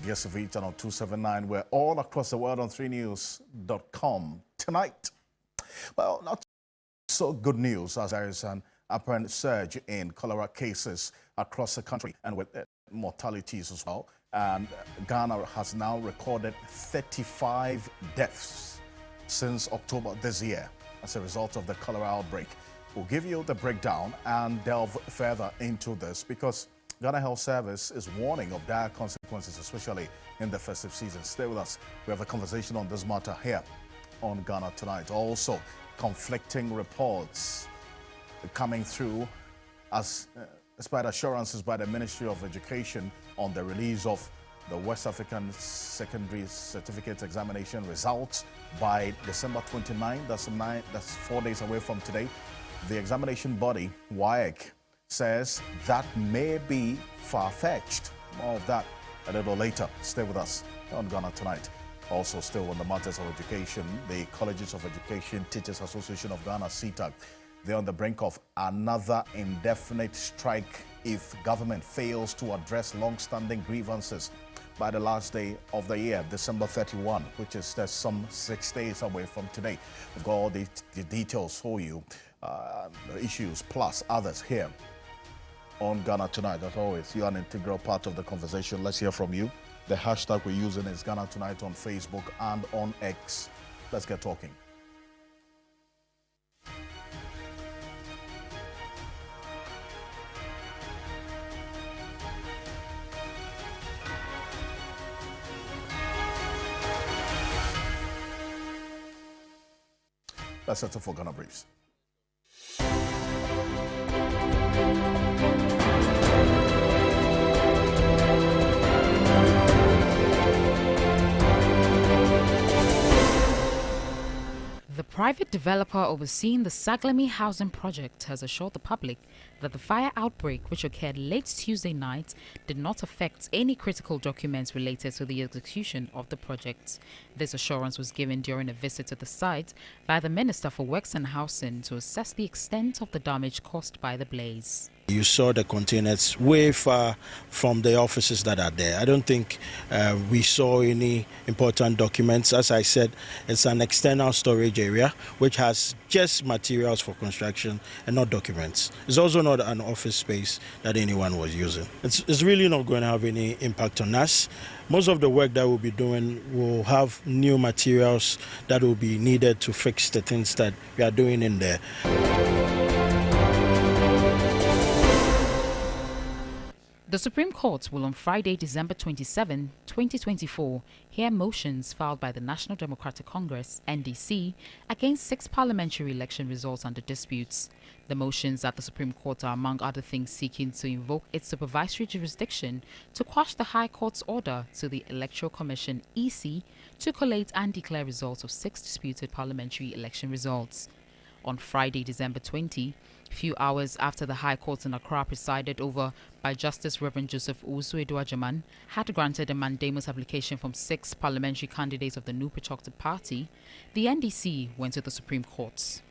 DSTV channel 279. We're all across the world on 3news.com tonight. Well, not so good news as there is an apparent surge in cholera cases across the country and with mortalities as well. And Ghana has now recorded 35 deaths since October this year as a result of the cholera outbreak. We'll give you the breakdown and delve further into this because Ghana Health Service is warning of dire consequences, especially in the festive season. Stay with us. We have a conversation on this matter here on Ghana Tonight. Also, conflicting reports coming through as despite assurances by the Ministry of Education on the release of the West African Secondary Certificate Examination results by December 29. That's 4 days away from today. The examination body, WAEC, says that may be far-fetched. More of that a little later. Stay with us on Ghana Tonight. Also still on the matters of education, the Colleges of Education Teachers Association of Ghana, CTAG, they're on the brink of another indefinite strike if government fails to address long-standing grievances by the last day of the year, December 31, which is some 6 days away from today. We've got all the details for you, issues plus others here on Ghana Tonight. As always, you're an integral part of the conversation. Let's hear from you. The hashtag we're using is Ghana Tonight on Facebook and on X. Let's get talking. Let's settle for Ghana Briefs. The private developer overseeing the Saglemi housing project has assured the public that the fire outbreak, which occurred late Tuesday night, did not affect any critical documents related to the execution of the project. This assurance was given during a visit to the site by the Minister for Works and Housing to assess the extent of the damage caused by the blaze. You saw the containers way far from the offices that are there. I don't think we saw any important documents. As I said, it's an external storage area which has just materials for construction and not documents. It's also not an office space that anyone was using. It's really not going to have any impact on us. Most of the work that we'll be doing will have new materials that will be needed to fix the things that we are doing in there. The Supreme Court will on Friday, December 27, 2024, hear motions filed by the National Democratic Congress, NDC, against 6 parliamentary election results under disputes. The motions at the Supreme Court are, among other things, seeking to invoke its supervisory jurisdiction to quash the High Court's order to the Electoral Commission, EC, to collate and declare results of 6 disputed parliamentary election results. On Friday, December 20, few hours after the High Court in Accra, presided over by Justice Reverend Joseph Usu-Edo-Ajaman, had granted a mandamus application from 6 parliamentary candidates of the New Patriotic Party, the NDC went to the Supreme Court.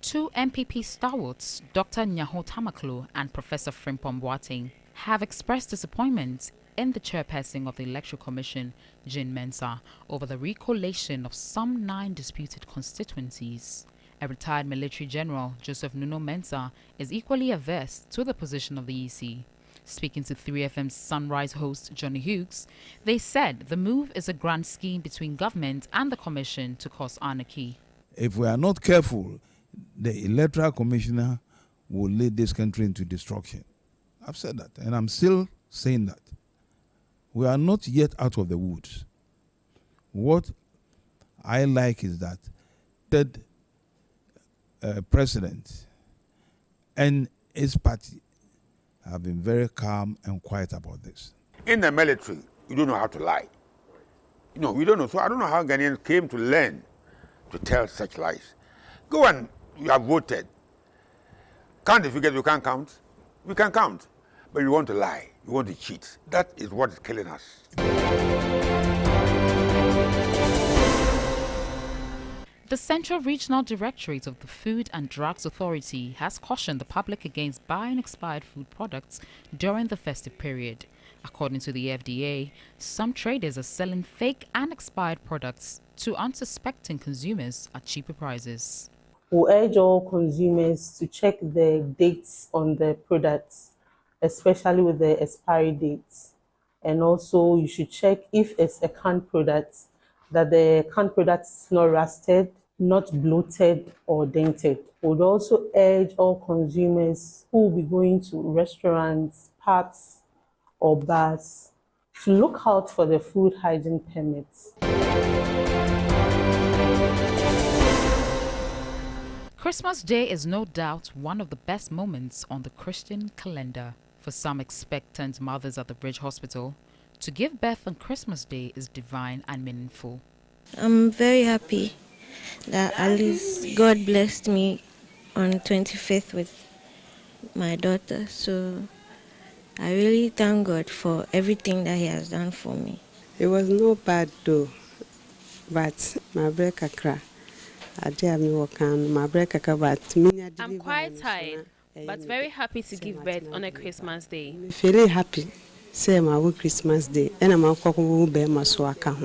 2 MPP stalwarts, Dr. Nyaho Tamaklo and Professor Frimpong Boateng, have expressed disappointment in the chairperson of the Electoral Commission, Jean Mensah, over the recollation of some 9 disputed constituencies. A retired military general, Joseph Nuno Mensah, is equally averse to the position of the EC. Speaking to 3FM's Sunrise host Johnny Hughes, they said the move is a grand scheme between government and the commission to cause anarchy. If we are not careful, the Electoral Commissioner will lead this country into destruction. I've said that, and I'm still saying that. We are not yet out of the woods. What I like is that third president and his party have been very calm and quiet about this. In the military, you don't know how to lie. You know, we don't know. So I don't know how Ghanaians came to learn to tell such lies. Go and you have voted. Count the figures, you can't count. We can count. But you want to lie. You want to cheat. That is what is killing us. The Central Regional Directorate of the Food and Drugs Authority has cautioned the public against buying expired food products during the festive period. According to the FDA, some traders are selling fake and expired products to unsuspecting consumers at cheaper prices. We urge all consumers to check the dates on the products, especially with the expiry dates. And also, you should check if it's a canned product, that the canned product is not rusted, not bloated or dented. We would also urge all consumers who will be going to restaurants, pubs, or bars to look out for the food hygiene permits. Christmas Day is no doubt one of the best moments on the Christian calendar. For some expectant mothers at the Bridge Hospital, to give birth on Christmas Day is divine and meaningful. I'm very happy that at least God blessed me on 25th with my daughter. So I really thank God for everything that He has done for me. It was not bad though, but my break kakra. I'm quite tired, but very happy to give birth on a Christmas Day. Very happy. Say my Christmas Day, and I'm going to my swaka.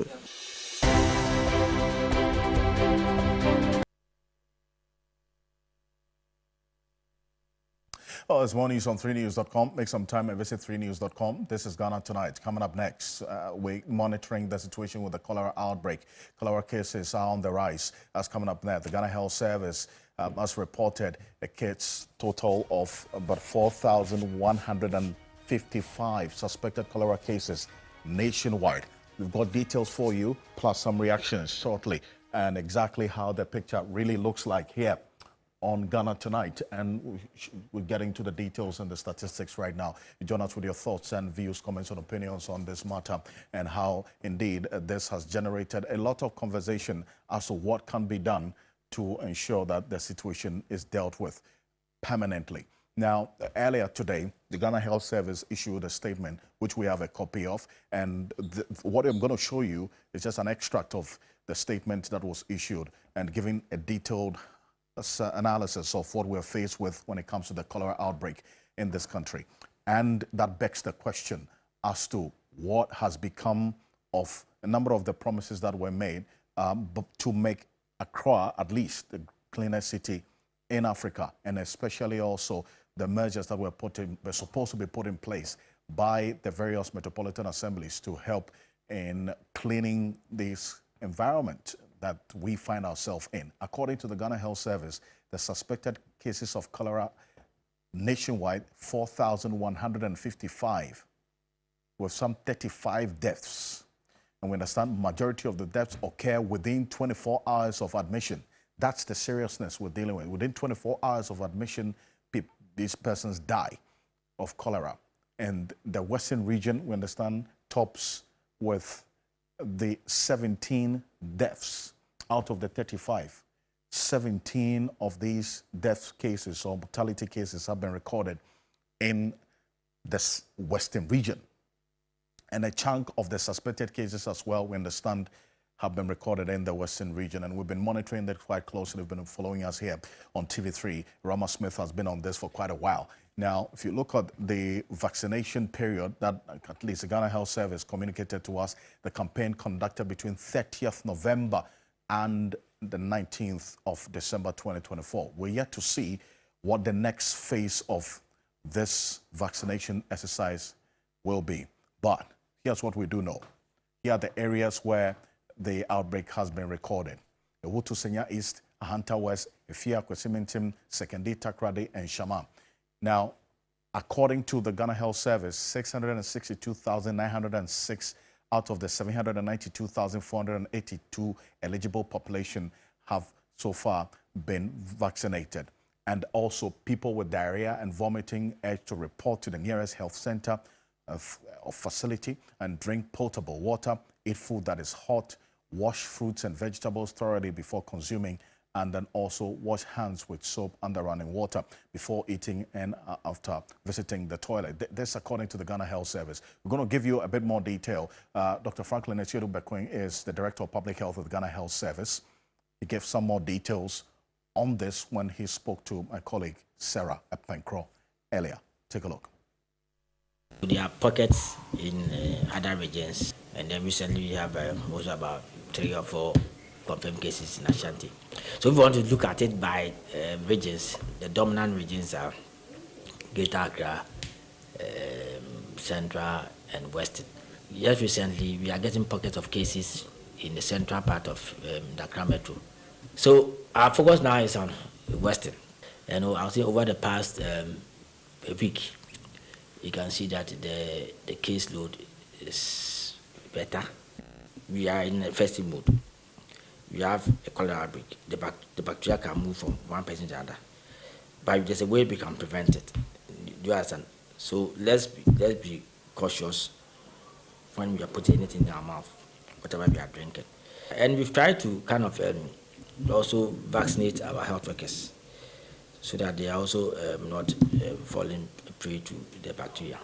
Well, there's more news on 3news.com. Make some time and visit 3news.com. This is Ghana Tonight. Coming up next, we're monitoring the situation with the cholera outbreak. Cholera cases are on the rise. That's coming up next. The Ghana Health Service has reported a case total of about 4,155 suspected cholera cases nationwide. We've got details for you, plus some reactions shortly, and exactly how the picture really looks like here on Ghana Tonight, and we're getting to the details and the statistics right now. You join us with your thoughts and views, comments and opinions on this matter, and how indeed this has generated a lot of conversation as to what can be done to ensure that the situation is dealt with permanently. Now, earlier today, the Ghana Health Service issued a statement, which we have a copy of, and what I'm going to show you is just an extract of the statement that was issued and giving a detailed analysis of what we're faced with when it comes to the cholera outbreak in this country. And that begs the question as to what has become of a number of the promises that were made to make Accra at least the cleanest city in Africa, and especially also the measures that were supposed to be put in place by the various metropolitan assemblies to help in cleaning this environment that we find ourselves in. According to the Ghana Health Service, the suspected cases of cholera nationwide, 4,155, with some 35 deaths. And we understand majority of the deaths occur within 24 hours of admission. That's the seriousness we're dealing with. Within 24 hours of admission, these persons die of cholera. And the Western region, we understand, tops with the 17 deaths out of the 35. 17 of these death cases or mortality cases have been recorded in this Western region. And a chunk of the suspected cases as well, we understand, have been recorded in the Western region. And we've been monitoring that quite closely. We've been following us here on TV3. Rama Smith has been on this for quite a while. Now, if you look at the vaccination period that at least the Ghana Health Service communicated to us, the campaign conducted between 30th November and the 19th of December 2024. We're yet to see what the next phase of this vaccination exercise will be. But here's what we do know. Here are the areas where the outbreak has been recorded. The Wotusenya East, Ahanta West, Efia, Kwesimintim, Sekendi, Takrade, and Shama. Now, according to the Ghana Health Service, 662,906 out of the 792,482 eligible population have so far been vaccinated. And also people with diarrhea and vomiting urged to report to the nearest health center of facility and drink potable water, eat food that is hot, wash fruits and vegetables thoroughly before consuming, and then also wash hands with soap under running water before eating and after visiting the toilet. This according to the Ghana Health Service. We're going to give you a bit more detail. Dr. Franklin Esiedu Bekwing is the Director of Public Health of the Ghana Health Service. He gave some more details on this when he spoke to my colleague Sarah Epenkro earlier. Take a look. There are pockets in other regions, and then recently we have also about 3 or 4 confirmed cases in Ashanti. So if you want to look at it by regions, the dominant regions are Greater Accra, Central, and Western. Just recently, we are getting pockets of cases in the central part of the Accra Metro. So our focus now is on Western. And I think over the past a week, you can see that the caseload is better. We are in a festive mood. We have a cholera outbreak. The bacteria can move from one person to another, but there's a way we can prevent it. Do you understand? So let's be cautious when we are putting anything in our mouth, whatever we are drinking. And we've tried to kind of also vaccinate our health workers so that they are also not falling prey to the bacteria.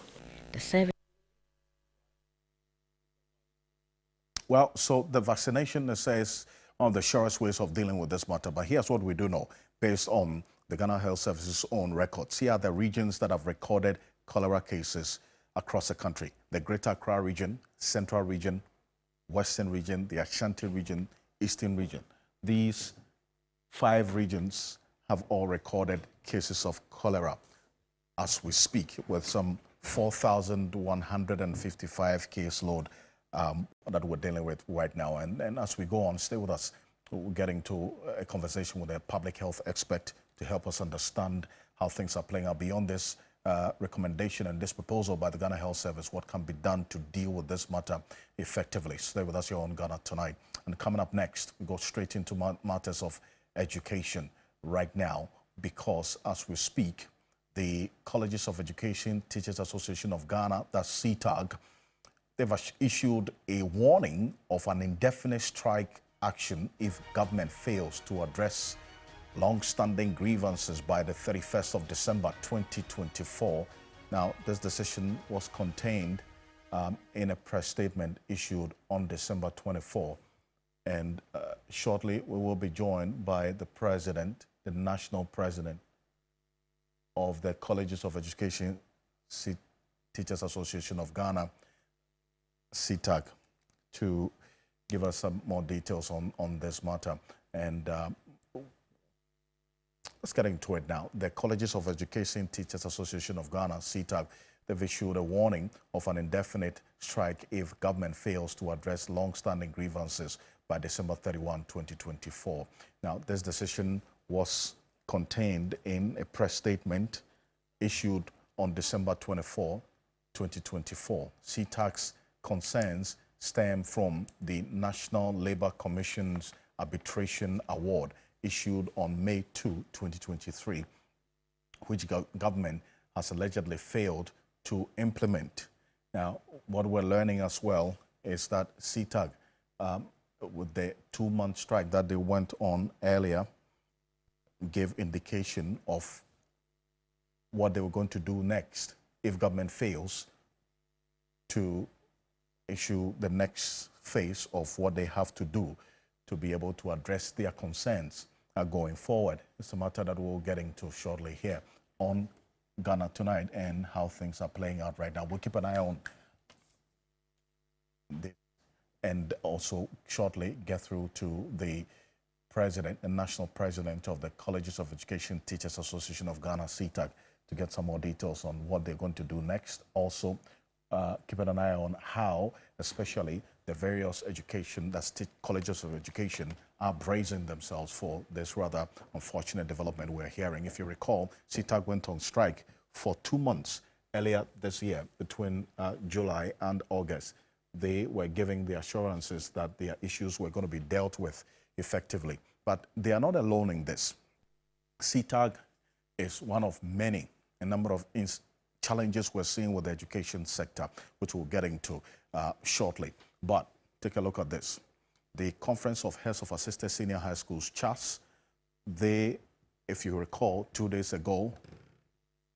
Well, so the vaccination, they say, is one of the surest ways of dealing with this matter. But here's what we do know, based on the Ghana Health Service's own records. Here are the regions that have recorded cholera cases across the country: the Greater Accra region, Central region, Western region, the Ashanti region, Eastern region. These 5 regions have all recorded cases of cholera as we speak, with some 4,155 caseload that we're dealing with right now. And as we go on, stay with us. We're getting to a conversation with a public health expert to help us understand how things are playing out beyond this recommendation and this proposal by the Ghana Health Service. What can be done to deal with this matter effectively? Stay with us here on Ghana Tonight. And coming up next, we go straight into matters of education right now, because as we speak, the Colleges of Education Teachers Association of Ghana, that's CTAG, they've issued a warning of an indefinite strike action if government fails to address long-standing grievances by the 31st of December 2024. Now, this decision was contained in a press statement issued on December 24. And shortly, we will be joined by the president, the national president of the Colleges of Education Teachers Association of Ghana, CTAG, to give us some more details on this matter. And let's get into it now. The Colleges of Education Teachers Association of Ghana, CTAG, they've issued a warning of an indefinite strike if government fails to address long-standing grievances by December 31, 2024. Now, this decision was contained in a press statement issued on December 24, 2024. CTAG's concerns stem from the National Labour Commission's Arbitration Award issued on May 2, 2023, which government has allegedly failed to implement. Now, what we're learning as well is that CTAG, with the 2-month strike that they went on earlier, gave indication of what they were going to do next if government fails to issue the next phase of what they have to do to be able to address their concerns going forward. It's a matter that we'll get into shortly here on Ghana Tonight and how things are playing out right now. We'll keep an eye on this and also shortly get through to the president, the national president of the Colleges of Education Teachers Association of Ghana, CTAG, to get some more details on what they're going to do next. Also, keeping an eye on how, especially the various education, that's colleges of education, are bracing themselves for this rather unfortunate development we're hearing. If you recall, CTAG went on strike for 2 months earlier this year, between July and August. They were giving the assurances that their issues were going to be dealt with effectively. But they are not alone in this. CTAG is one of many, a number of challenges we're seeing with the education sector, which we'll get into shortly. But take a look at this. The Conference of Heads of Assisted Senior High Schools, CHAS, they, if you recall, 2 days ago,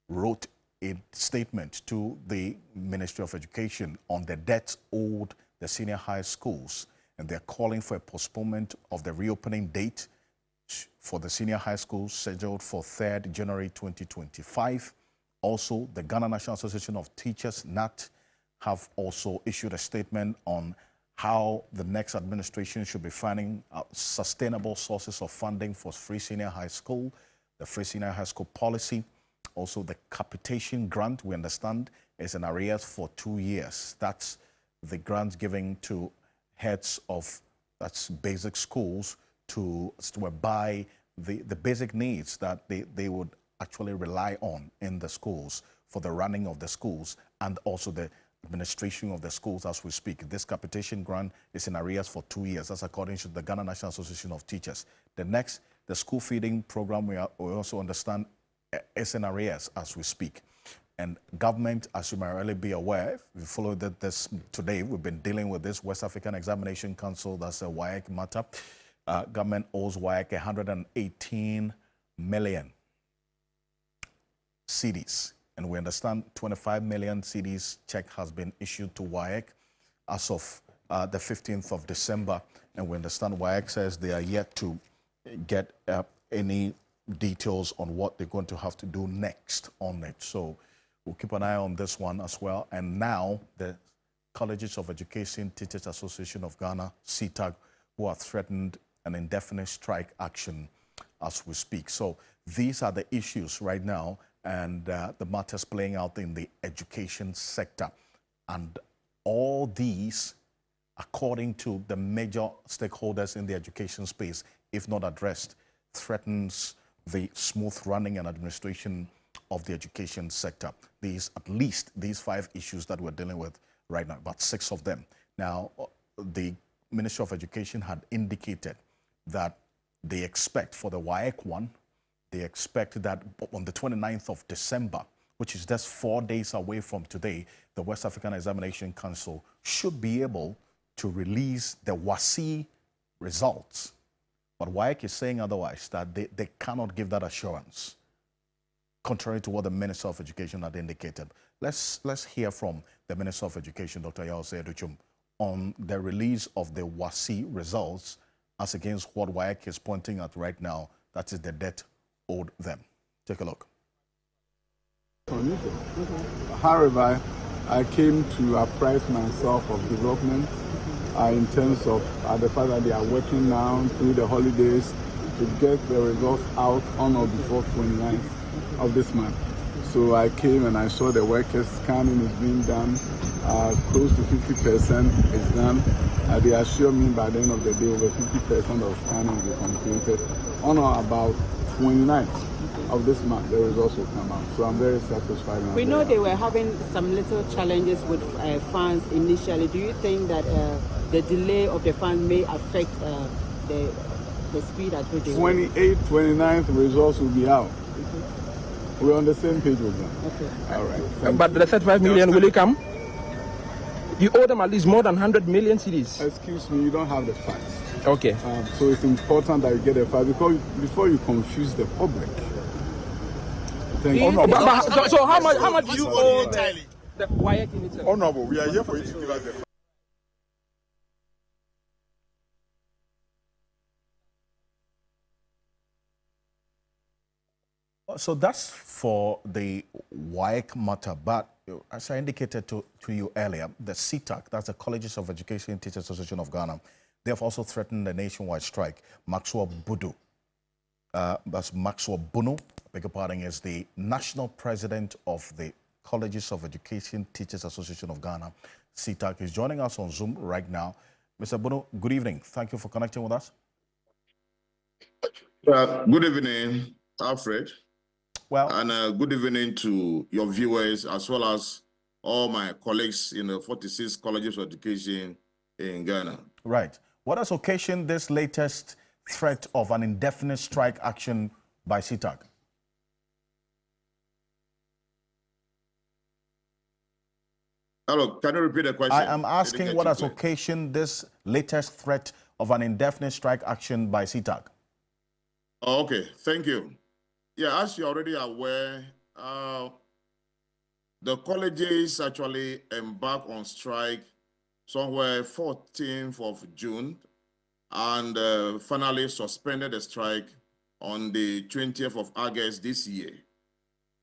wrote a statement to the Ministry of Education on the debts owed the senior high schools, and they're calling for a postponement of the reopening date for the senior high school scheduled for 3rd January 2025. Also, the Ghana National Association of Teachers, NAT, have also issued a statement on how the next administration should be finding sustainable sources of funding for free senior high school, the free senior high school policy. Also, the capitation grant, we understand, is in arrears for 2 years. That's the grant given to heads of basic schools to buy the basic needs that they would actually rely on in the schools for the running of the schools and also the administration of the schools as we speak. This capitation grant is in arrears for 2 years. That's according to the Ghana National Association of Teachers. The next, the school feeding program, we also understand is in arrears as we speak. And government, as you might really be aware, we followed this today. We've been dealing with this West African Examination Council, that's a WAEC matter. Government owes WAEC 118 million cedis. And we understand 25 million cedis check has been issued to WAEC as of the 15th of December. And we understand WAEC says they are yet to get any details on what they're going to have to do next on it. So we'll keep an eye on this one as well. And now the Colleges of Education Teachers Association of Ghana, CTAG, who have threatened an indefinite strike action as we speak. So these are the issues right now and the matters playing out in the education sector. And all these, according to the major stakeholders in the education space, if not addressed, threatens the smooth running and administration of the education sector. At least these 5 issues that we're dealing with right now, about 6 of them. Now, the Ministry of Education had indicated that they expect for the WAEC one, they expect that on the 29th of December, which is just 4 days away from today, the West African Examination Council should be able to release the WASI results. But WAEC is saying otherwise, that they cannot give that assurance, contrary to what the Minister of Education had indicated. Let's hear from the Minister of Education, Dr. Yao Educhum, on the release of the WASI results as against what WAEC is pointing at right now, that is the debt owed them. Take a look. However, I came to apprise myself of development in terms of the fact that they are working now through the holidays to get the results out on or before 29th of this month. So I came and I saw the workers scanning is being done. Close to 50% is done. They assure me by the end of the day over 50% of scanning will be completed. On or about 29th of this month, the results will come out. So I'm very satisfied. We know they were having some little challenges with funds initially. Do you think that the delay of the funds may affect the speed at which they 28th, 29th results will be out. We're on the same page with them. Okay. All right. But the 35 million, will it come? You owe them at least more than 100 million cedis. Excuse me, you don't have the facts. Okay. So it's important that you get the facts before you confuse the public. Thank you. So how much do you owe the WAEC in itself? Honorable, we are here for you to give us the So that's for the WAEC matter, but as I indicated to you earlier, the CTAG, that's the Colleges of Education Teachers Association of Ghana, they have also threatened a nationwide strike. Maxwell Budu, that's Maxwell Bunu, beg your pardon, is the national president of the Colleges of Education Teachers Association of Ghana, CTAG. He's joining us on Zoom right now. Mr. Bunu, good evening. Thank you for connecting with us. Good evening, Alfred. Well, and good evening to your viewers as well as all my colleagues in the 46 colleges of education in Ghana. Right. What has occasioned this latest threat of an indefinite strike action by CTAG? Hello, can you repeat the question? I am asking what has occasioned this latest threat of an indefinite strike action by CTAG. Oh, okay, thank you. Yeah, as you're already aware, the colleges actually embarked on strike somewhere 14th of June and finally suspended the strike on the 20th of August this year.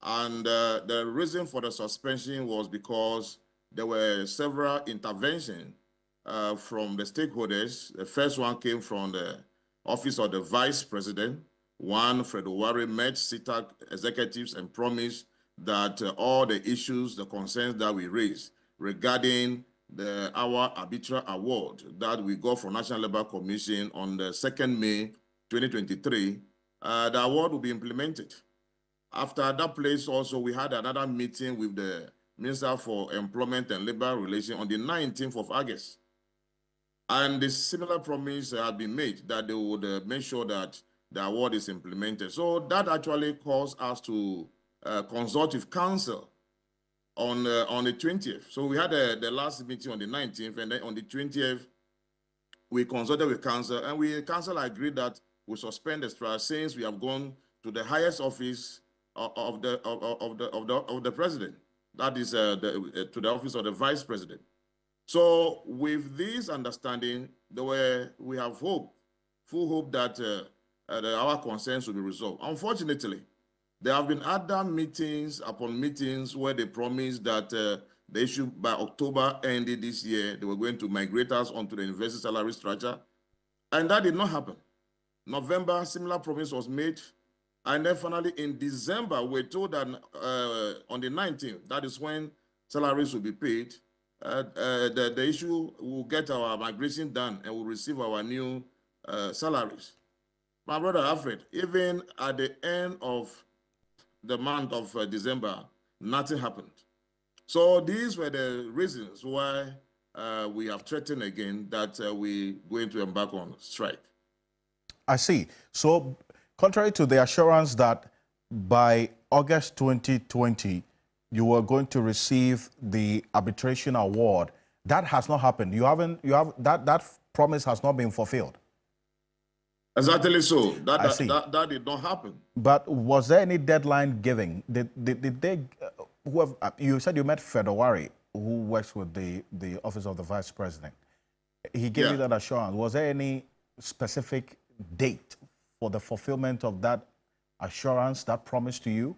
And the reason for the suspension was because there were several interventions from the stakeholders. The first one came from the Office of the Vice President. One, Fred Owari, met CITAC executives and promised that all the issues, the concerns that we raised regarding our arbitral award that we got from National Labour Commission on the 2nd May 2023, the award will be implemented. After that place also, we had another meeting with the Minister for Employment and Labor Relations on the 19th of August. And the similar promise had been made that they would make sure that the award is implemented. So that actually caused us to consult with council on the 20th. So we had the last meeting on the 19th, and then on the 20th, we consulted with council, and council agreed that we suspend the strike since we have gone to the highest office of the president. That is to the office of the vice president. So with this understanding, we have hope, full hope that our concerns will be resolved. Unfortunately, there have been other meetings upon meetings where they promised that the issue by October ended this year, they were going to migrate us onto the university salary structure, and that did not happen. November, similar promise was made, and then finally in December, we're told that on the 19th, that is when salaries will be paid. The issue will get our migration done and we'll receive our new salaries. My brother Alfred, even at the end of the month of December, nothing happened. So these were the reasons why we have threatened again that we're going to embark on strike. I see. So contrary to the assurance that by August 2020, you were going to receive the arbitration award, that has not happened. That promise has not been fulfilled. Exactly so. That did not happen. But was there any deadline given? Did they, you said you met Fred Owari, who works with the Office of the Vice President. He gave you that assurance. Was there any specific date for the fulfillment of that assurance, that promise to you?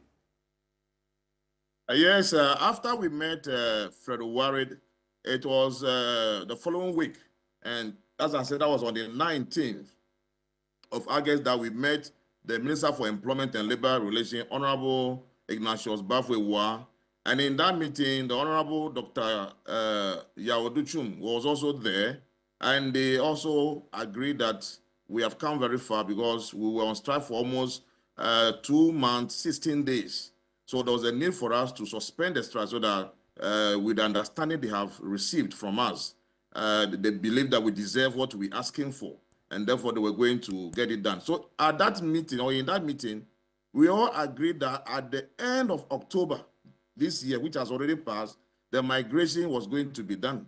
Yes, after we met Fred Owari, it was the following week. And as I said, that was on the 19th of August that we met the Minister for Employment and Labor Relations, Honorable Ignatius Bafwewa. And in that meeting, the Honorable Dr. Yawoduchum was also there. And they also agreed that we have come very far because we were on strike for almost 2 months, 16 days. So there was a need for us to suspend the strike so that with the understanding they have received from us, they believe that we deserve what we're asking for, and therefore they were going to get it done. So at that meeting, or in that meeting, we all agreed that at the end of October this year, which has already passed, the migration was going to be done.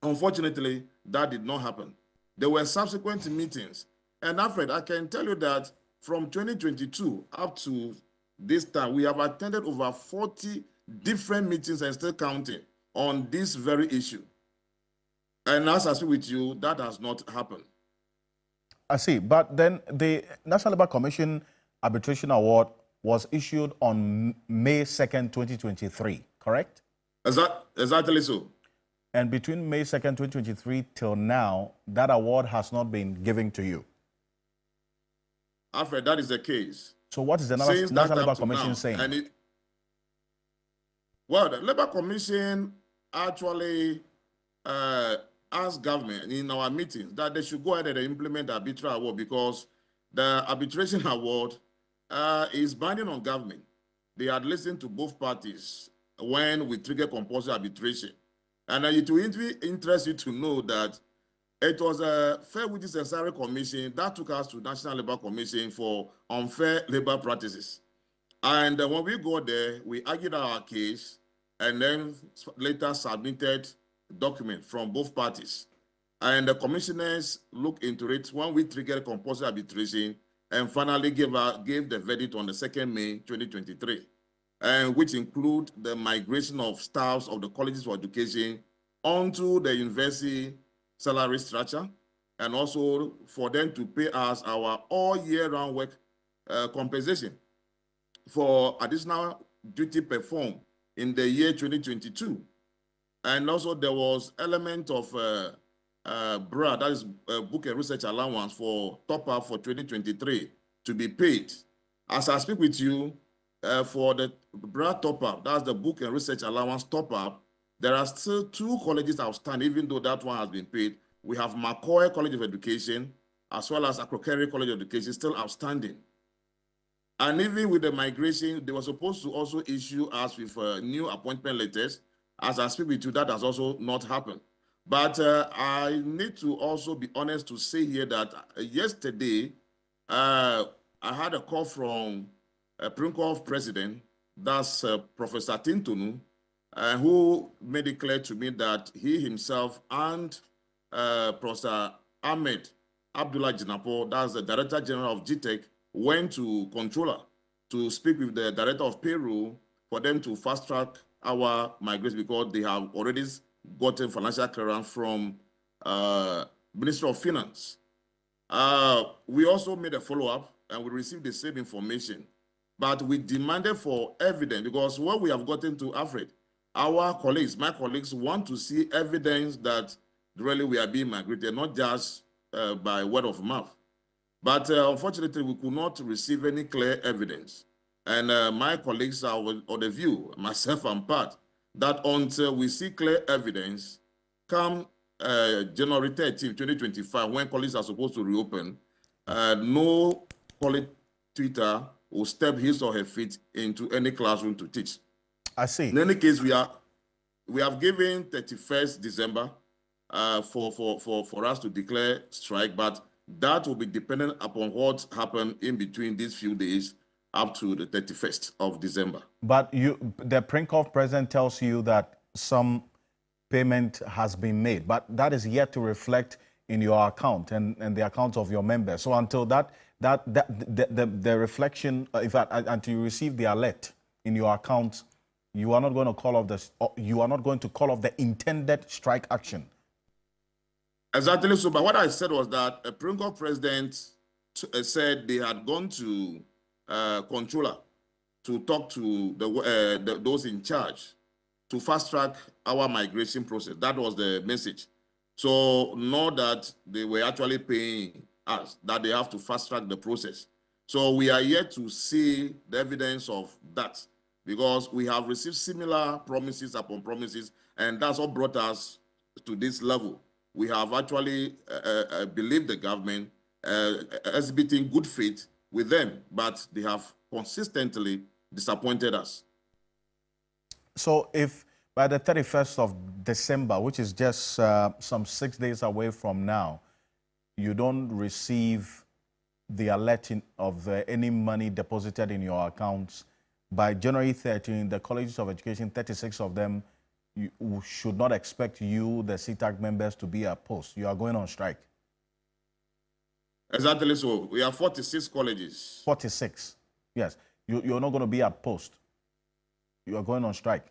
Unfortunately, that did not happen. There were subsequent meetings. And Alfred, I can tell you that from 2022 up to this time, we have attended over 40 different meetings and still counting on this very issue. And as I speak with you, that has not happened. I see. But then the National Labour Commission Arbitration Award was issued on May 2nd, 2023, correct? Exactly so. And between May 2nd, 2023 till now, that award has not been given to you. Alfred, that is the case. So what is the National Labour Commission saying? Well, the Labour Commission actually asked government in our meetings that they should go ahead and implement the arbitral award because the arbitration award is binding on government. They had listened to both parties when we trigger compulsory arbitration. And it will interest you to know that it was a Fair Wages and Salary Commission that took us to National Labour Commission for unfair labor practices. And when we got there, we argued our case and then later submitted document from both parties. And the commissioners looked into it when we triggered compulsory arbitration and finally gave the verdict on the 2nd May 2023. And which include the migration of staffs of the colleges for education onto the university salary structure, and also for them to pay us our all year round work compensation for additional duty performed in the year 2022. And also there was element of BRA, that is book and research allowance for top up for 2023 to be paid. As I speak with you, for the BRA top up, that's the book and research allowance top up, there are still 2 colleges outstanding, even though that one has been paid. We have McCoy College of Education, as well as Akrokeri College of Education, still outstanding. And even with the migration, they were supposed to also issue us with new appointment letters. As I speak with you, that has also not happened. But I need to also be honest to say here that yesterday, I had a call from Prinkoff president, that's Professor Tintonu, who made it clear to me that he himself and Professor Ahmed Abdullah Jinapo, that's the Director General of GTEC, went to controller to speak with the Director of Payroll for them to fast track our migration, because they have already gotten financial clearance from Ministry of Finance. We also made a follow-up and we received the same information, but we demanded for evidence, because what we have gotten to Alfred, our colleagues, my colleagues, want to see evidence that really we are being migrated, not just by word of mouth. But unfortunately, we could not receive any clear evidence. And my colleagues are of the view, myself and Pat, that until we see clear evidence, come January 13, 2025, when colleges are supposed to reopen, no college tutor will step his or her feet into any classroom to teach. I see. In any case, we have given 31st December for us to declare strike, but that will be dependent upon what happened in between these few days up to the 31st of December. But the Prinkoff president tells you that some payment has been made, but that is yet to reflect in your account and the accounts of your members. So until the reflection, in fact, until you receive the alert in your account, you are not going to call off the intended strike action. Exactly. So, but what I said was that a Prinkoff president said they had gone to controller to talk to those in charge to fast track our migration process. That was the message. So, not that they were actually paying us, that they have to fast track the process. So, we are yet to see the evidence of that, because we have received similar promises upon promises, and that's what brought us to this level. We have actually believed the government, exhibiting good faith with them, but they have consistently disappointed us. So if by the 31st of December, which is just some 6 days away from now, you don't receive the alert of any money deposited in your accounts, by January 13, the colleges of education, 36 of them, you should not expect you, the CTAC members, to be at post. You are going on strike. Exactly so. We have 46 colleges. 46, yes. You're not going to be at post. You are going on strike.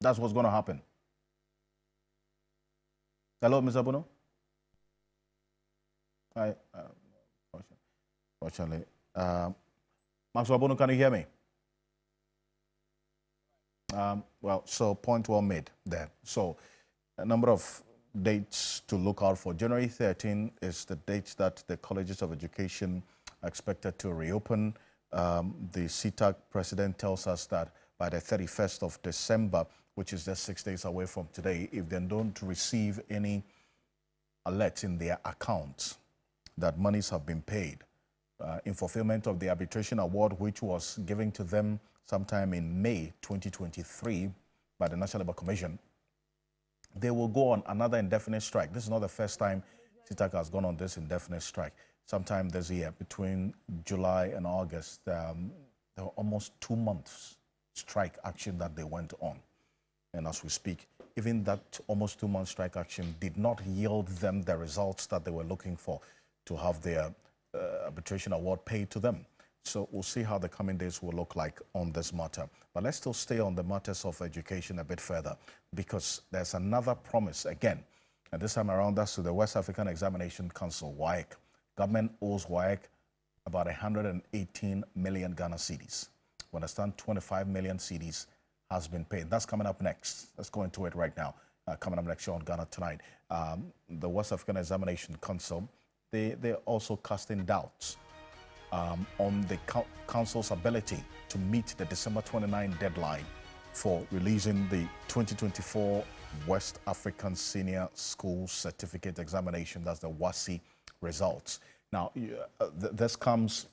That's what's going to happen. Hello, Mr. Bono? Hi. Fortunately. Maxwell Bono, can you hear me? Well, so point well made there. So a number of dates to look out for. January 13 is the date that the colleges of education are expected to reopen. The CTAC president tells us that by the 31st of December, which is just 6 days away from today, if they don't receive any alerts in their accounts that monies have been paid in fulfillment of the arbitration award, which was given to them sometime in May 2023 by the National Labour Commission, they will go on another indefinite strike. This is not the first time CTAC has gone on this indefinite strike. Sometime this year, between July and August, there were almost 2 months strike action that they went on. And as we speak, even that almost 2 month strike action did not yield them the results that they were looking for to have their arbitration award paid to them. So we'll see how the coming days will look like on this matter. But let's still stay on the matters of education a bit further, because there's another promise again. And this time around, that's to the West African Examination Council, WAEC. Government owes WAEC about 118 million Ghana cedis. We understand 25 million cedis has been paid. That's coming up next. Let's go into it right now. Coming up next year on Ghana Tonight. The West African Examination Council, they're also casting doubts on the council's ability to meet the December 29 deadline for releasing the 2024 West African Senior School Certificate Examination. That's the WASSCE results. Now, this comes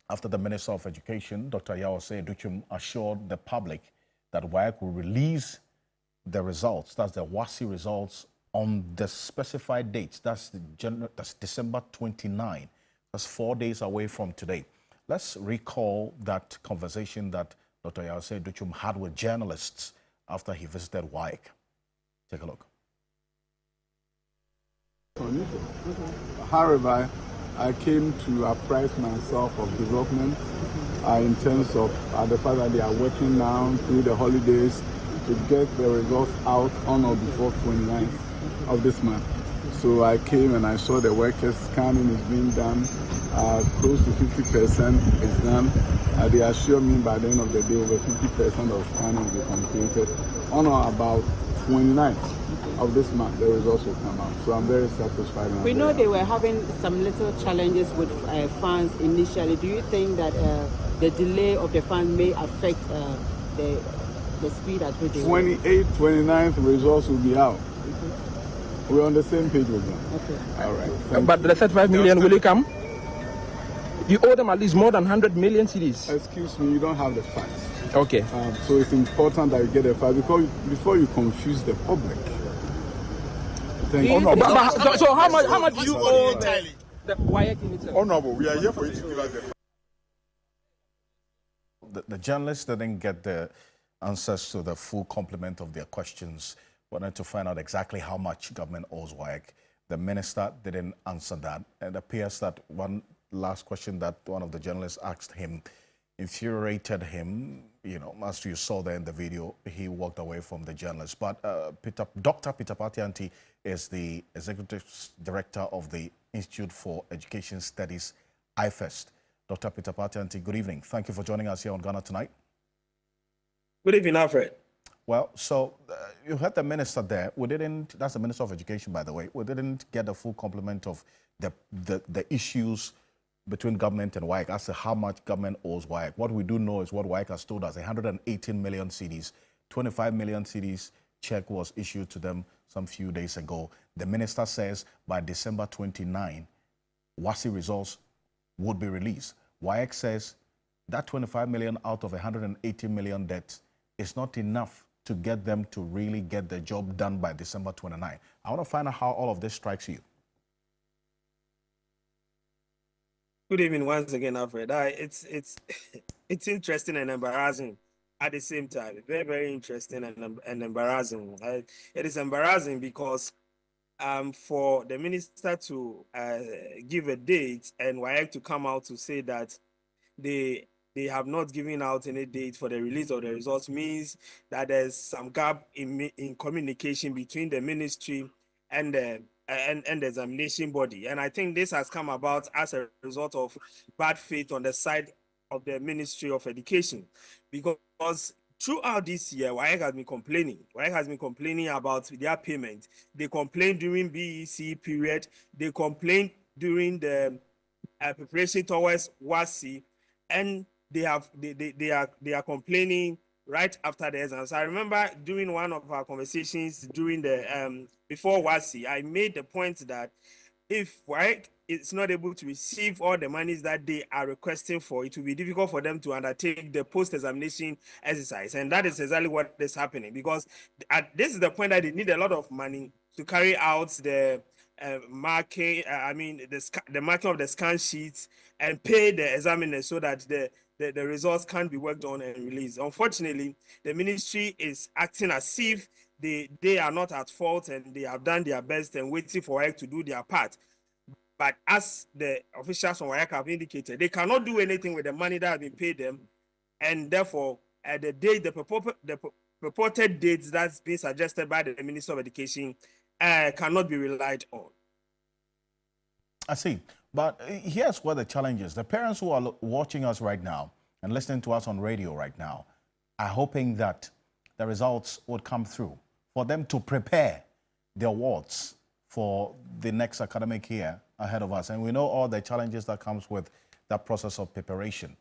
after the Minister of Education, Dr. Yawase Duchum, assured the public that WAEC will release the results, that's the WASSCE results, on the specified dates. That's December 29. That's 4 days away from today. Let's recall that conversation that Dr. Yawase Duchum had with journalists after he visited WAEC. Take a look. However, I came to apprise myself of development in terms of the fact that they are working now through the holidays to get the results out on or before 29th of this month. So I came and I saw the workers scanning is being done. Close to 50% is done. They assure me by the end of the day over 50% of scanning will be completed. On or about 29th of this month, the results will come out. So I'm very satisfied. We know they were having some little challenges with funds initially. Do you think that the delay of the funds may affect the speed at which they 28th, 29th results will be out. We're on the same page with them. Okay. All right. But the 35 million, will it come? You owe them at least more than 100 million cedis. Excuse me, you don't have the facts. Okay. So it's important that you get the facts before you confuse the public. Thank you. So how much do you owe the WAEC in itself? Honorable, we are here for you to give us The journalists didn't get the answers to the full complement of their questions. Wanted to find out exactly how much government owes WAEC. The minister didn't answer that. And it appears that one last question that one of the journalists asked him infuriated him. You know, as you saw there in the video, he walked away from the journalist. But Dr. Peter Patianti is the executive director of the Institute for Education Studies, IFEST. Dr. Peter Patianti, good evening. Thank you for joining us here on Ghana Tonight. Good evening, Alfred. Well, so you heard the minister there. That's the Minister of Education, by the way. We didn't get the full complement of the issues between government and WAEC as to how much government owes WAEC. What we do know is what WAEC has told us, 118 million cedis, 25 million cedis check was issued to them some few days ago. The minister says by December 29, WASSCE results would be released. WAEC says that 25 million out of 180 million debt is not enough to get them to really get the job done by December 29. I want to find out how all of this strikes you. Good evening once again, Alfred. It's interesting and embarrassing at the same time. Very, very interesting and embarrassing. It is embarrassing because for the minister to give a date and WAEC to come out to say that they have not given out any date for the release of the results means that there's some gap in communication between the ministry and the examination body. And I think this has come about as a result of bad faith on the side of the Ministry of Education, because throughout this year, WAEC has been complaining. WAEC has been complaining about their payment. They complained during BEC period. They complained during the preparation towards WASSCE, and they are complaining right after the exams. I remember during one of our conversations during the before WASSCE, I made the point that if WAEC is not able to receive all the monies that they are requesting for, it will be difficult for them to undertake the post-examination exercise. And that is exactly what is happening, because this is the point that they need a lot of money to carry out the marking, the marking of the scan sheets and pay the examiners so that the results can be worked on and released. Unfortunately, the ministry is acting as if they are not at fault and they have done their best and waiting for WAEC to do their part. But as the officials from WAEC have indicated, they cannot do anything with the money that has been paid them, and therefore, the purported dates that's been suggested by the Minister of Education cannot be relied on. I see. But here's where the challenge is. The parents who are watching us right now and listening to us on radio right now are hoping that the results would come through for them to prepare the awards for the next academic year ahead of us. And we know all the challenges that comes with that process of preparation.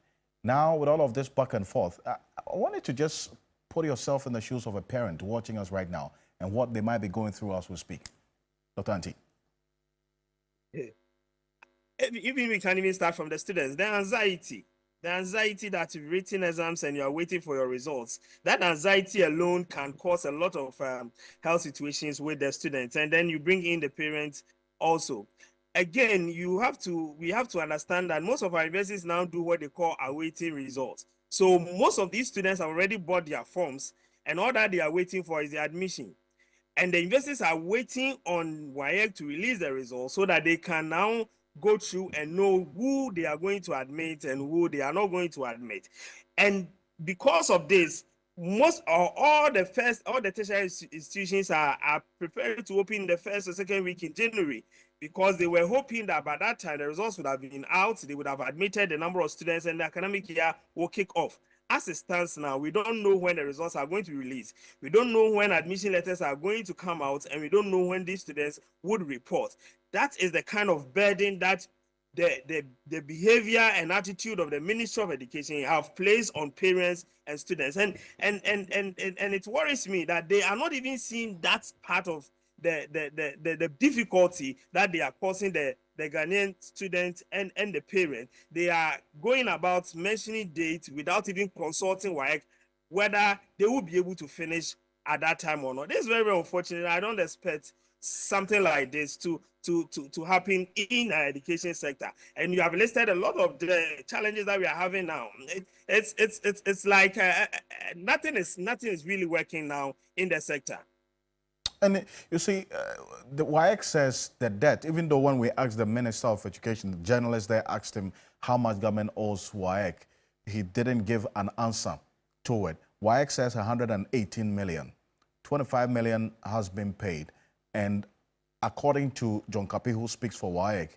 Now, with all of this back and forth, I wanted to just put yourself in the shoes of a parent watching us right now and what they might be going through as we speak. Dr. Anti. Even we can even start from the students. The anxiety that you've written exams and you're waiting for your results, that anxiety alone can cause a lot of health situations with the students. And then you bring in the parents also. Again, we have to understand that most of our universities now do what they call awaiting results. So most of these students have already bought their forms, and all that they are waiting for is the admission. And the universities are waiting on WAEC to release the results so that they can now go through and know who they are going to admit and who they are not going to admit. And because of this, all the tertiary institutions are preparing to open the first or second week in January, because they were hoping that by that time the results would have been out, they would have admitted the number of students, and the academic year will kick off. As it stands now, we don't know when the results are going to be released. We don't know when admission letters are going to come out, and we don't know when these students would report. That is the kind of burden that the behavior and attitude of the Ministry of Education have placed on parents and students. And it worries me that they are not even seeing that part of the difficulty that they are causing the Ghanaian students and the parents. They are going about mentioning dates without even consulting WAEC whether they will be able to finish at that time or not. This is very, very unfortunate. I don't expect something like this to happen in our education sector. And you have listed a lot of the challenges that we are having now. It's like nothing is really working now in the sector. And you see, the WAEC says the debt, even though when we asked the Minister of Education, the journalist there asked him how much government owes WAEC, he didn't give an answer to it. WAEC says 118 million. 25 million has been paid. And according to John Kapi, who speaks for WAEC,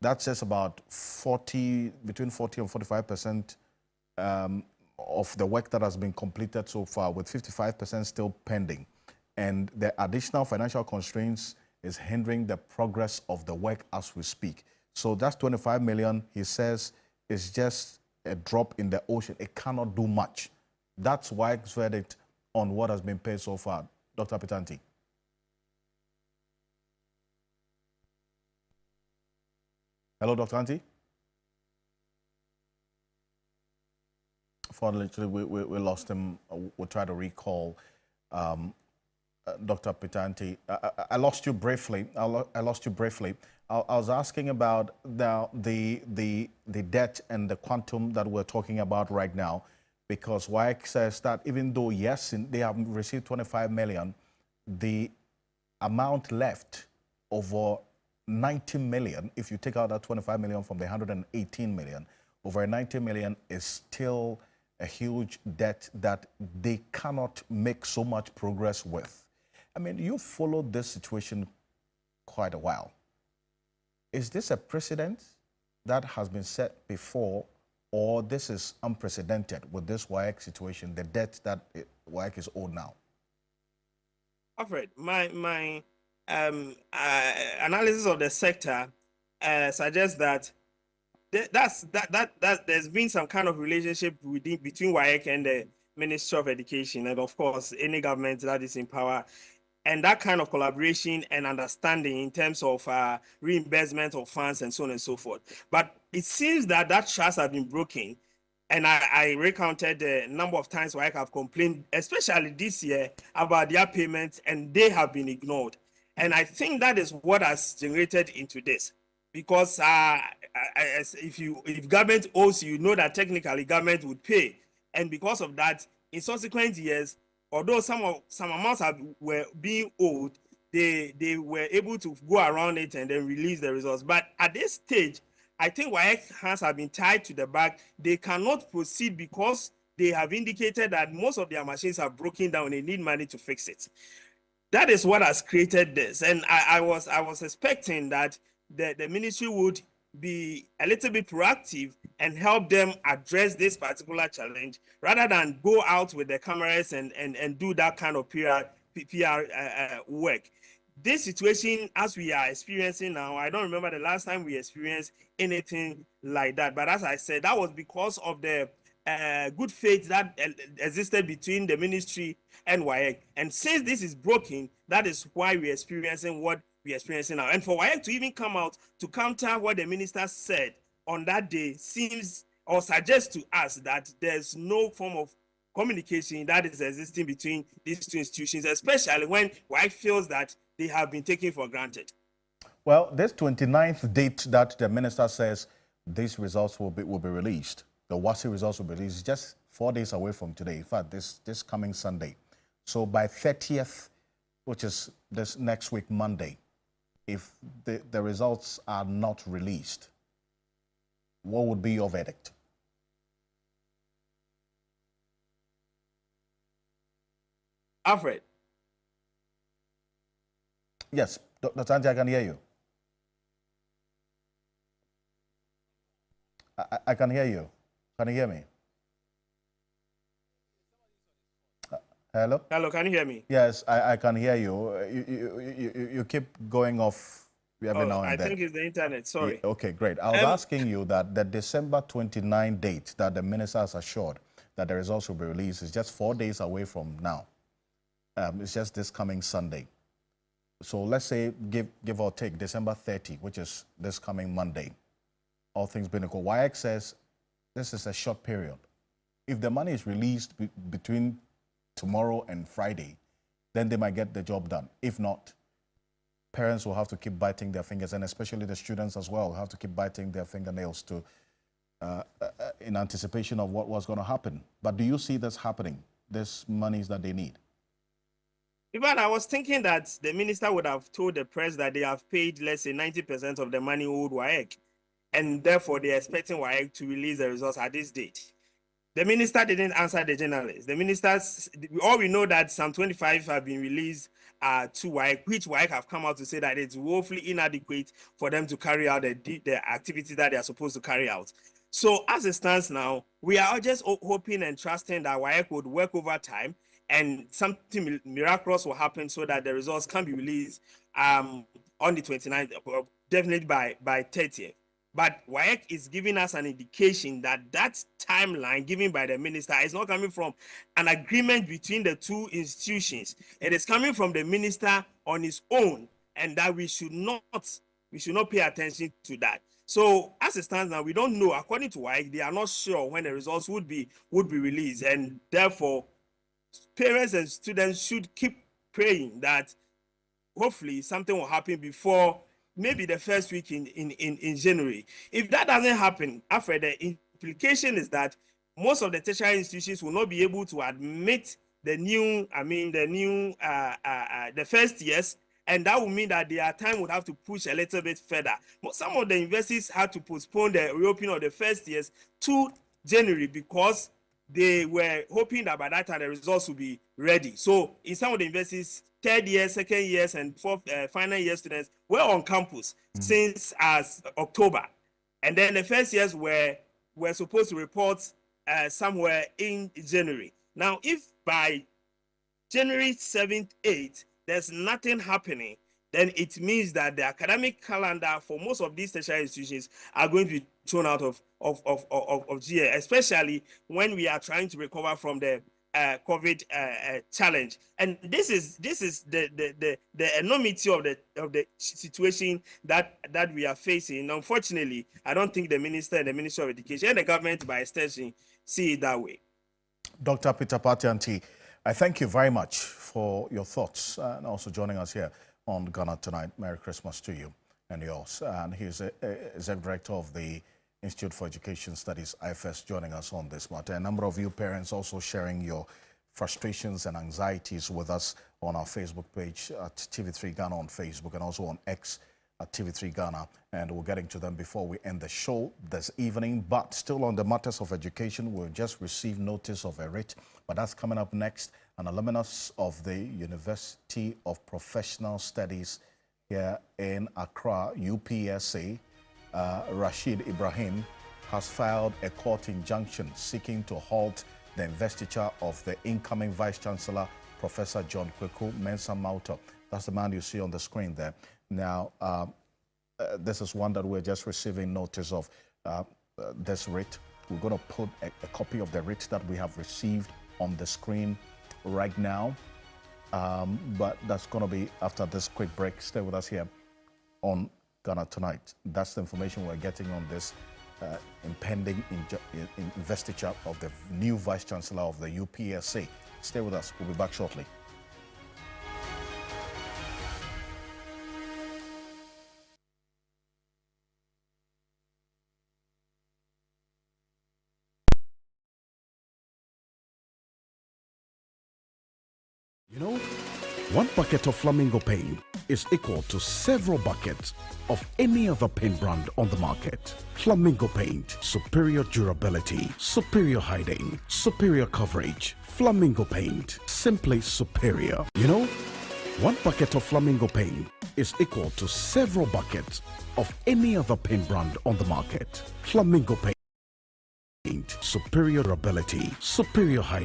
that says about between 40 and 45% of the work that has been completed so far, with 55% still pending. And the additional financial constraints is hindering the progress of the work as we speak. So that's 25 million, he says, is just a drop in the ocean. It cannot do much. That's WAEC's verdict on what has been paid so far. Dr. Pitanti. Hello, Dr. Anti. Unfortunately, we lost him. We'll try to recall Dr. Pitanti. I lost you briefly. I lost you briefly. I was asking about the debt and the quantum that we're talking about right now, because WAEC says that even though, yes, they have received 25 million, the amount left over 90 million, if you take out that 25 million from the 118 million, over 90 million is still a huge debt that they cannot make so much progress with. I mean, you followed this situation quite a while. Is this a precedent that has been set before, or this is unprecedented with this WAEC situation, the debt that WAEC is owed now? Alfred, my analysis of the sector suggests that there's been some kind of relationship between WAEC and the Ministry of Education, and of course any government that is in power, and that kind of collaboration and understanding in terms of reimbursement of funds and so on and so forth. But it seems that trust has been broken. And I recounted the number of times WAEC have complained, especially this year, about their payments, and they have been ignored. And I think that is what has generated into this. Because if government owes you, know that technically government would pay. And because of that, in subsequent years, although some amounts were being owed, they were able to go around it and then release the results. But at this stage, I think WAEC hands have been tied to the back. They cannot proceed because they have indicated that most of their machines are broken down. They need money to fix it. That is what has created this. And I was expecting that the ministry would be a little bit proactive and help them address this particular challenge rather than go out with the cameras and do that kind of PR work. This situation, as we are experiencing now, I don't remember the last time we experienced anything like that. But as I said, that was because of the good faith that existed between the ministry and WAEC. And since this is broken, that is why we're experiencing what we're experiencing now. And for WAEC to even come out to counter what the minister said on that day seems or suggests to us that there's no form of communication that is existing between these two institutions, especially when WAEC feels that they have been taken for granted. Well, this 29th date that the minister says these results will be released, the WASI results will be released, is just 4 days away from today. In fact, this coming Sunday. So by 30th, which is this next week, Monday, if the results are not released, what would be your verdict? Alfred. Yes, Dr. Tanti, I can hear you. I can hear you. Can you hear me? Hello? Hello, can you hear me? Yes, I can hear you. You keep going off every now and then. I think it's the internet, sorry. Yeah, okay, great. I was asking you that the December 29 date that the minister has assured that the results will be released is just 4 days away from now. It's just this coming Sunday. So let's say, give or take, December 30, which is this coming Monday, all things being equal. WAEC says this is a short period. If the money is released between tomorrow and Friday, then they might get the job done. If not, parents will have to keep biting their fingers, and especially the students as well have to keep biting their fingernails to, in anticipation of what was going to happen. But do you see this happening, this monies that they need? Even I was thinking that the minister would have told the press that they have paid, let's say, 90% of the money owed WAEC, and therefore they're expecting WAEC to release the results at this date. The minister didn't answer the journalists. The ministers, all we know that some 25 have been released to WAEC, which WAEC have come out to say that it's woefully inadequate for them to carry out the activities that they are supposed to carry out. So as it stands now, we are just hoping and trusting that WAEC would work over time and something miraculous will happen so that the results can be released on the 29th, definitely by 30th. But WAEC is giving us an indication that that timeline given by the minister is not coming from an agreement between the two institutions. It is coming from the minister on his own, and that we should not pay attention to that. So as it stands now, we don't know. According to WAEC, they are not sure when the results would be released, and therefore parents and students should keep praying that hopefully something will happen before maybe the first week in January. If that doesn't happen, after the implication is that most of the tertiary institutions will not be able to admit the first years, and that will mean that their time would have to push a little bit further. But some of the universities had to postpone the reopening of the first years to January because they were hoping that by that time the results would be ready. So in some of the universities, third year, second years, and fourth final year students were on campus since October. And then the first years were supposed to report somewhere in January. Now, if by January 7th, 8th, there's nothing happening, then it means that the academic calendar for most of these tertiary institutions are going to be thrown out of GA, especially when we are trying to recover from the COVID challenge. And this is the enormity of the situation that we are facing. Unfortunately, I don't think the minister and the Ministry of Education and the government by extension see it that way. Dr. Peter Patianti, I thank you very much for your thoughts and also joining us here on Ghana Tonight. Merry Christmas to you and yours. And he's Executive Director of the Institute for Education Studies, IFS, joining us on this matter. A number of you parents also sharing your frustrations and anxieties with us on our Facebook page at TV3 Ghana on Facebook and also on X at TV3 Ghana. And we're getting to them before we end the show this evening. But still on the matters of education, we've just received notice of a writ, but that's coming up next. An alumnus of the University of Professional Studies here in Accra, UPSA, Rashid Ibrahim, has filed a court injunction seeking to halt the investiture of the incoming Vice-Chancellor, Professor John Kweku Mensah Mauta. That's the man you see on the screen there. Now, this is one that we're just receiving notice of, this writ. We're going to put a copy of the writ that we have received on the screen right now. But that's going to be after this quick break. Stay with us here on Ghana Tonight. That's the information we're getting on this impending investiture of the new Vice-Chancellor of the UPSA. Stay with us. We'll be back shortly. You know, one bucket of Flamingo paint is equal to several buckets of any other paint brand on the market. Flamingo paint, superior durability, superior hiding, superior coverage. Flamingo paint, simply superior. You know, one bucket of Flamingo paint is equal to several buckets of any other paint brand on the market. Flamingo paint, superior durability, superior hiding.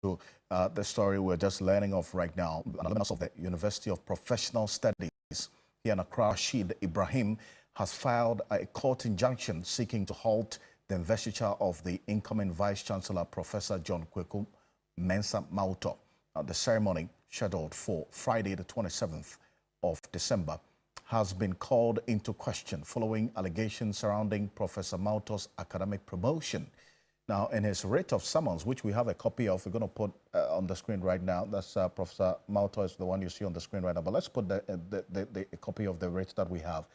To the story we're just learning of right now, an alumnus of the University of Professional Studies here in Accra, Rashid Ibrahim, has filed a court injunction seeking to halt the investiture of the incoming Vice-Chancellor, Professor John Kweku Mensah Mautor. The ceremony, scheduled for Friday, the 27th of December, has been called into question following allegations surrounding Professor Mautor's academic promotion. Now, in his writ of summons, which we have a copy of, we're going to put on the screen right now. That's Professor Mautor is the one you see on the screen right now. But let's put the copy of the writ that we have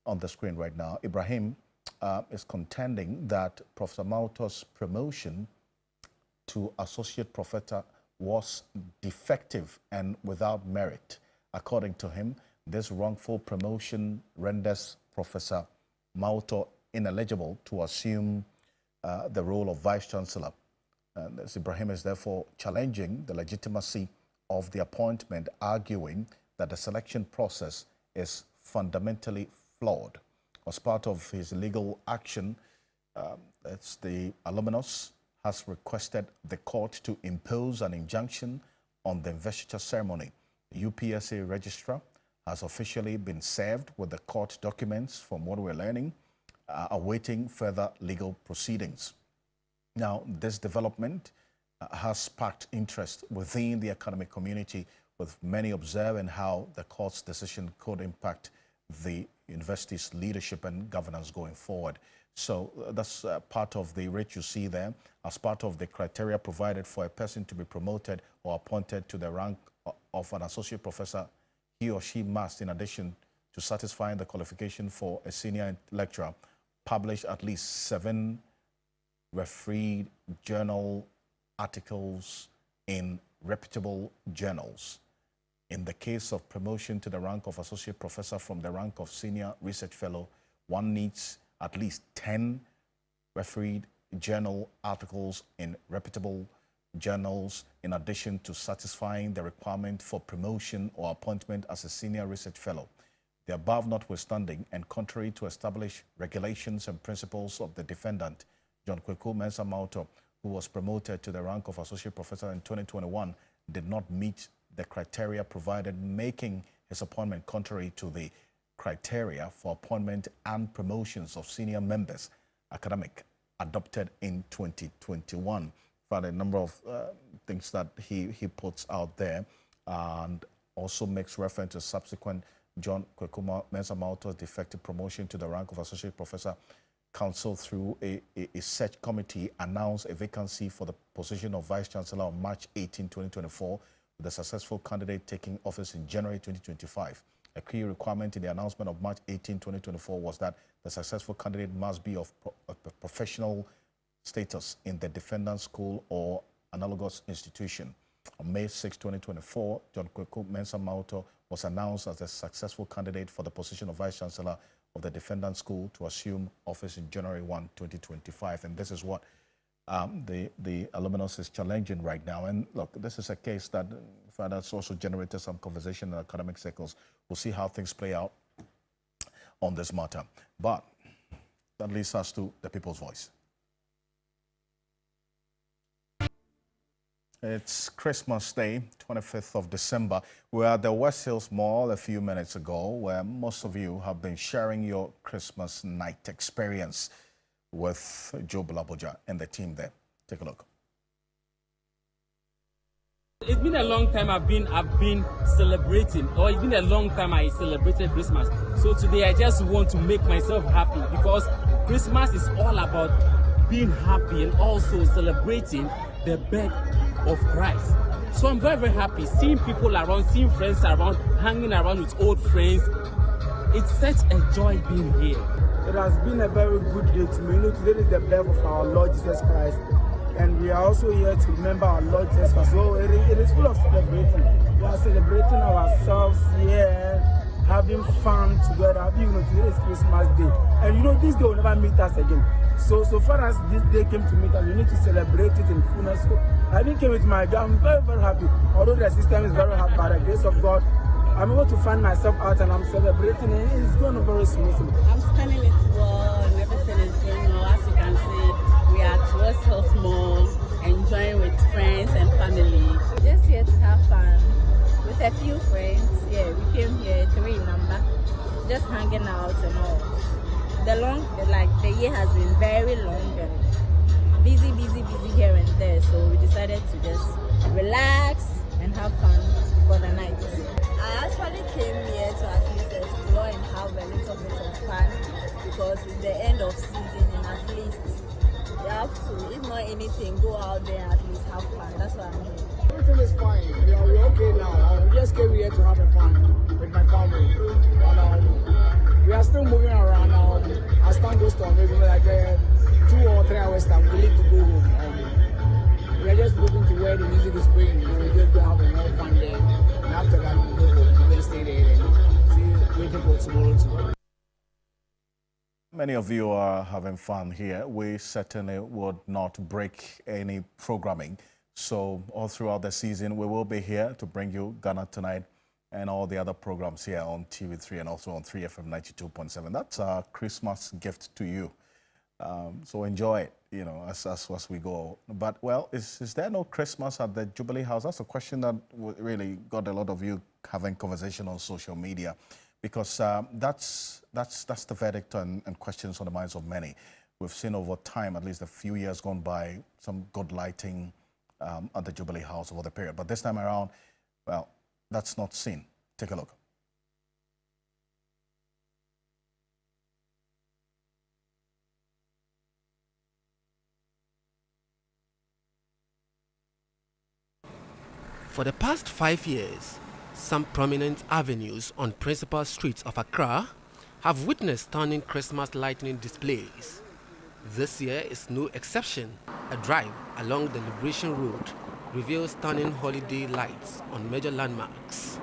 on the screen right now. Ibrahim is contending that Professor Mautor's promotion to associate professor was defective and without merit. According to him, this wrongful promotion renders Professor Mautor ineligible to assume the role of Vice-Chancellor. Ibrahim is therefore challenging the legitimacy of the appointment, arguing that the selection process is fundamentally flawed. As part of his legal action, the alumnus has requested the court to impose an injunction on the investiture ceremony. The UPSA registrar has officially been served with the court documents, from what we're learning, awaiting further legal proceedings. Now, this development has sparked interest within the academic community, with many observing how the court's decision could impact the university's leadership and governance going forward. So that's part of the rate you see there. As part of the criteria provided for a person to be promoted or appointed to the rank of an associate professor, he or she must, in addition to satisfying the qualification for a senior lecturer, publish at least 7 refereed journal articles in reputable journals. In the case of promotion to the rank of associate professor from the rank of senior research fellow, one needs at least 10 refereed journal articles in reputable journals, in addition to satisfying the requirement for promotion or appointment as a senior research fellow. The above notwithstanding, and contrary to established regulations and principles of the defendant, John Kweku Mensah Mautor, who was promoted to the rank of associate professor in 2021, did not meet the criteria provided, making his appointment contrary to the criteria for appointment and promotions of senior members, academic, adopted in 2021. For a number of things that he puts out there, and also makes reference to subsequent John Kweku Mensah Mautor's defective promotion to the rank of associate professor. Council, through a search committee, announced a vacancy for the position of Vice-Chancellor on March 18, 2024, with the successful candidate taking office in January 2025. A key requirement in the announcement of March 18, 2024 was that the successful candidate must be of professional status in the defendant's school or analogous institution. On May 6, 2024, John Kweku Mensah Mautor was announced as the successful candidate for the position of Vice-Chancellor of the defendant's school to assume office in January 1, 2025. And this is what the alumnus is challenging right now. And look, this is a case that has also generated some conversation in academic circles. We'll see how things play out on this matter. But that leads us to the People's Voice. It's Christmas Day, 25th of December. We're at the West Hills Mall a few minutes ago, where most of you have been sharing your Christmas night experience with Joe Bulaboja and the team there. Take a look. It's been a long time I've been celebrating, or it's been a long time I celebrated Christmas. So today I just want to make myself happy, because Christmas is all about being happy and also celebrating the birth of Christ. So I'm very, very happy seeing people around, seeing friends around, hanging around with old friends. It's such a joy being here. It has been a very good day to me. You know, today is the birth of our Lord Jesus Christ, and we are also here to remember our Lord Jesus Christ. So it is full of celebrating. We are celebrating ourselves here, having fun together. You know, today is Christmas Day, and you know, this day will never meet us again. So far as this day came to meet us, we need to celebrate it in fullness. So I didn't came with my girl. I'm very, very happy. Although the system is very hard, by the grace of God, I'm able to find myself out and I'm celebrating it. It's going very smoothly. I'm spending it well and everything is going well. As you can see, we are at West Hills Mall, enjoying with friends and family. Just here to have fun with a few friends. Yeah, we came here 3 in number, just hanging out and all. has been very long and busy here and there. So we decided to just relax and have fun for the night. I actually came here to at least explore and have a little bit of fun because it's the end of season and at least you have to, if not anything, go out there and at least have fun. That's why I'm here. Everything is fine. We're okay now. We just came here to have a fun with my family. And, we are still moving around. As time goes on, maybe like 2 or 3 hours time, we need to go home. We are just looking to where the music is going. We're just going to have a more fun there. And after that, we go home. We'll stay there and see, waiting for tomorrow too. Many of you are having fun here. We certainly would not break any programming. So all throughout the season, we will be here to bring you Ghana Tonight and all the other programs here on TV3 and also on 3FM 92.7. That's our Christmas gift to you. So enjoy it, you know, as we go. But, well, is there no Christmas at the Jubilee House? That's a question that really got a lot of you having conversation on social media. Because that's the verdict and questions on the minds of many. We've seen over time, at least a few years gone by, some good lighting at the Jubilee House over the period. But this time around, well, that's not seen. Take a look. For the past 5 years, some prominent avenues on principal streets of Accra have witnessed stunning Christmas lightning displays. This year is no exception. A drive along the Liberation Road reveals stunning holiday lights on major landmarks.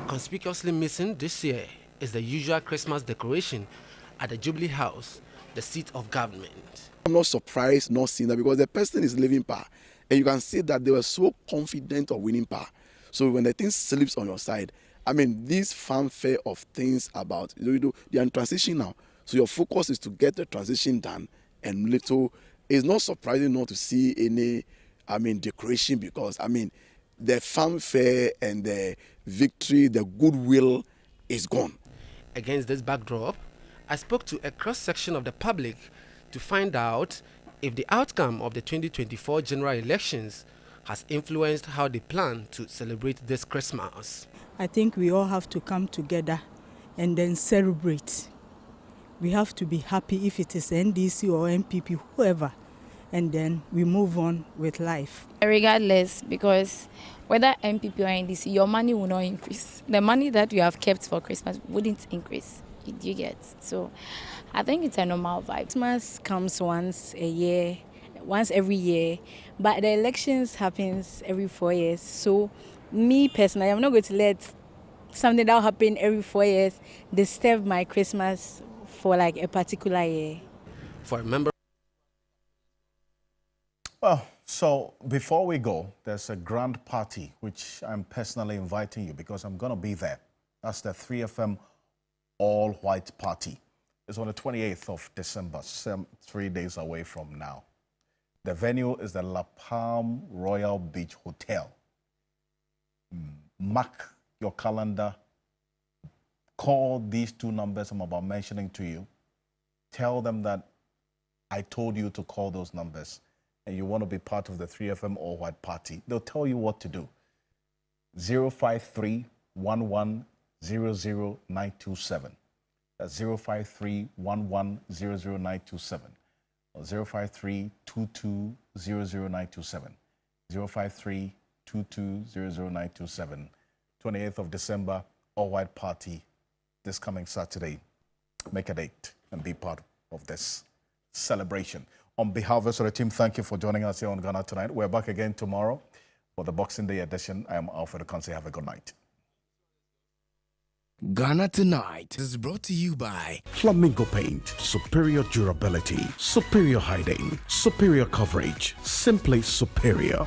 Conspicuously missing this year is the usual Christmas decoration at the Jubilee House, the seat of government. I'm not surprised not seeing that because the person is living power and you can see that they were so confident of winning power. So when the thing slips on your side, I mean, this fanfare of things about, they are in transition now. So your focus is to get the transition done and little, it's not surprising not to see any, decoration because, the fanfare and the victory, the goodwill is gone. Against this backdrop, I spoke to a cross-section of the public to find out if the outcome of the 2024 general elections has influenced how they plan to celebrate this Christmas. I think we all have to come together and then celebrate. We have to be happy if it is NDC or MPP, whoever, and then we move on with life. Regardless, because whether MPP or NDC, your money will not increase. The money that you have kept for Christmas wouldn't increase. You get? So I think it's a normal vibe. Christmas comes once a year, once every year, but the elections happens every 4 years. So me personally, I'm not going to let something that will happen every 4 years disturb my Christmas for like a particular year. For a member. Well, so before we go, there's a grand party which I'm personally inviting you because I'm going to be there. That's the 3FM all-white party. It's on the 28th of December, 3 days away from now. The venue is the La Palm Royal Beach Hotel. Mark your calendar. Call these 2 numbers I'm about mentioning to you. Tell them that I told you to call those numbers and you want to be part of the 3FM all-white party. They'll tell you what to do. 053 11 00927. That's 053 11 00927. Or 053 22 00927. 053 22 00927. 28th of December, all-white party this coming Saturday. Make a date and be part of this celebration. On behalf of the team, thank you for joining us here on Ghana Tonight. We're back again tomorrow for the Boxing Day edition. I am Alfred Okanse. Have a good night. Ghana Tonight is brought to you by Flamingo Paint. Superior durability, superior hiding, superior coverage, simply superior.